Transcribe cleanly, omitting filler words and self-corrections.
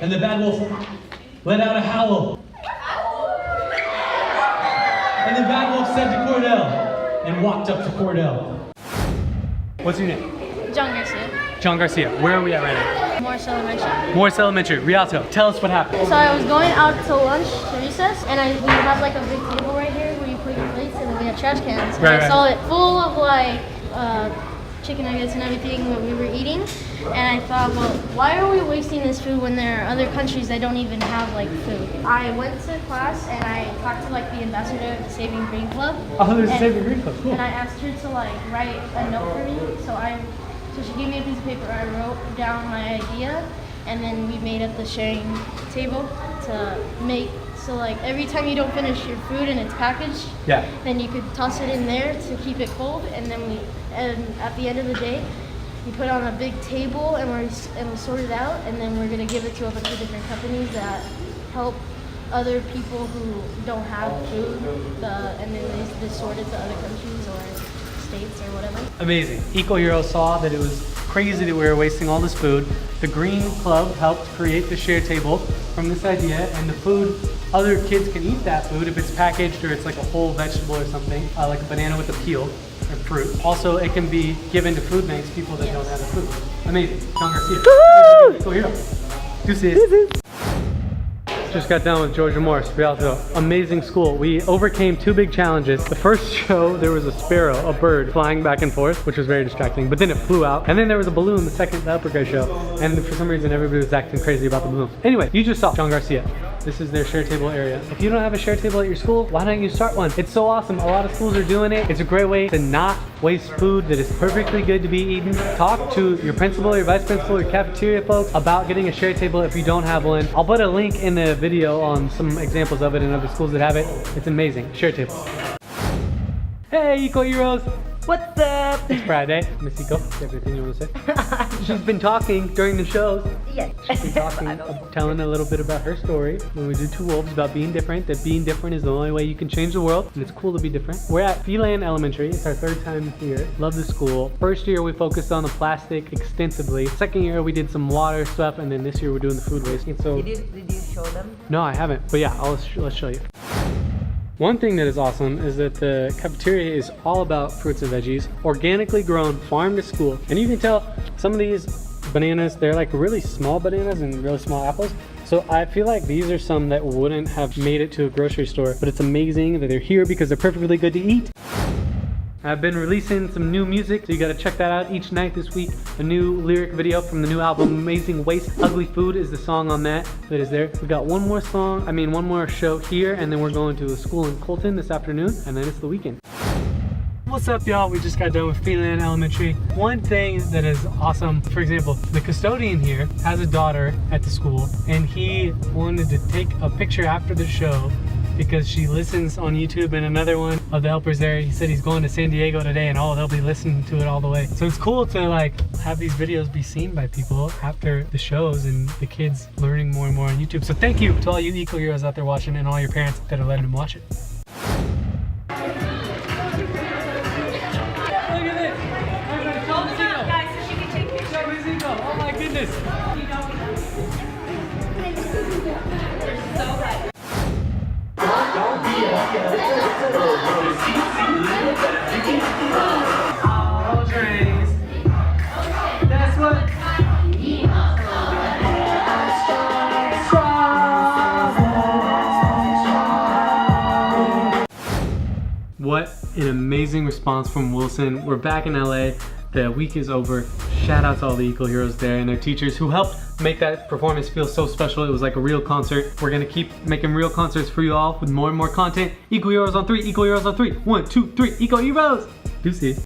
and the bad wolf let out a howl. And the bad wolf said to Cordell, and walked up to Cordell. What's your name? John Garcia. John Garcia. Where are we at right now? Morris Elementary. Morris Elementary, Rialto. Tell us what happened. So I was going out to lunch, to recess, and we have like a big table right here where you put your plates, and then we have trash cans. And I saw it full of like chicken nuggets and everything that we were eating, and I thought, well, why are we wasting this food when there are other countries that don't even have like food? I went to class and I talked to like the ambassador of the Saving Green Club. Oh, there's a Saving Green Club, cool. And I asked her to like write a note for me, so she gave me a piece of paper. I wrote down my idea, and then we made up the sharing table to make, so like every time you don't finish your food and it's packaged, then you could toss it in there to keep it cold, and then at the end of the day, we put it on a big table and we sort it out, and then we're gonna give it to a bunch of different companies that help other people who don't have food, and then they sort it to other countries or states or whatever. Amazing. Eco Hero saw that it was crazy that we were wasting all this food. The Green Club helped create the share table from this idea, and the food, other kids can eat that food if it's packaged or it's like a whole vegetable or something, like a banana with a peel or fruit. Also, it can be given to food banks, people that don't have the food. Amazing. John Garcia. Eco Hero. Deuces. Just got done with Georgia Morris, Rialto. Amazing school. We overcame 2 big challenges. The first show, there was a sparrow, a bird, flying back and forth, which was very distracting, but then it flew out. And then there was a balloon, the upper grade show. And for some reason, everybody was acting crazy about the balloon. Anyway, you just saw John Garcia. This is their share table area. If you don't have a share table at your school, why don't you start one? It's so awesome. A lot of schools are doing it. It's a great way to not waste food that is perfectly good to be eaten. Talk to your principal, your vice principal, your cafeteria folks about getting a share table if you don't have one. I'll put a link in the video on some examples of it in other schools that have it. It's amazing. Share table. Hey, Eco Heroes! What's up? It's Friday. Miss Eco, everything you want to say? She's been talking during the shows. Yes. She's been talking, telling a little bit about her story when we do Two Wolves, about being different, that being different is the only way you can change the world, and it's cool to be different. We're at Phelan Elementary. It's our 3rd time here. Love the school. First year we focused on the plastic extensively. Second year we did some water stuff, and then this year we're doing the food waste. And so, did you show them? No, I haven't, but yeah, let's show you. One thing that is awesome is that the cafeteria is all about fruits and veggies, organically grown, farm to school. And you can tell some of these bananas, they're like really small bananas and really small apples. So I feel like these are some that wouldn't have made it to a grocery store, but it's amazing that they're here because they're perfectly good to eat. I've been releasing some new music, so you gotta check that out each night this week. A new lyric video from the new album, Amazing Waste. Ugly Food is the song on that is there. We got one more show here, and then we're going to a school in Colton this afternoon, and then it's the weekend. What's up, y'all? We just got done with Phelan Elementary. One thing that is awesome, for example, the custodian here has a daughter at the school, and he wanted to take a picture after the show because she listens on YouTube, and another one of the helpers there, he said he's going to San Diego today, and they'll be listening to it all the way. So it's cool to like have these videos be seen by people after the shows and the kids learning more and more on YouTube. So thank you to all you Eco Heroes out there watching, and all your parents that are letting them watch it. Look at this! Call Miss Eco! Guys, so she can take pictures. Show Miss Eco! Oh my goodness! So right. All trains. That's what. What an amazing response from Wilson. We're back in LA. The week is over. Shout out to all the Eco Heroes there and their teachers who helped make that performance feel so special. It was like a real concert. We're gonna keep making real concerts for you all with more and more content. Eco Heroes on 3, Eco Heroes on 3. 1, 2, 3, Eco Heroes! Deuces.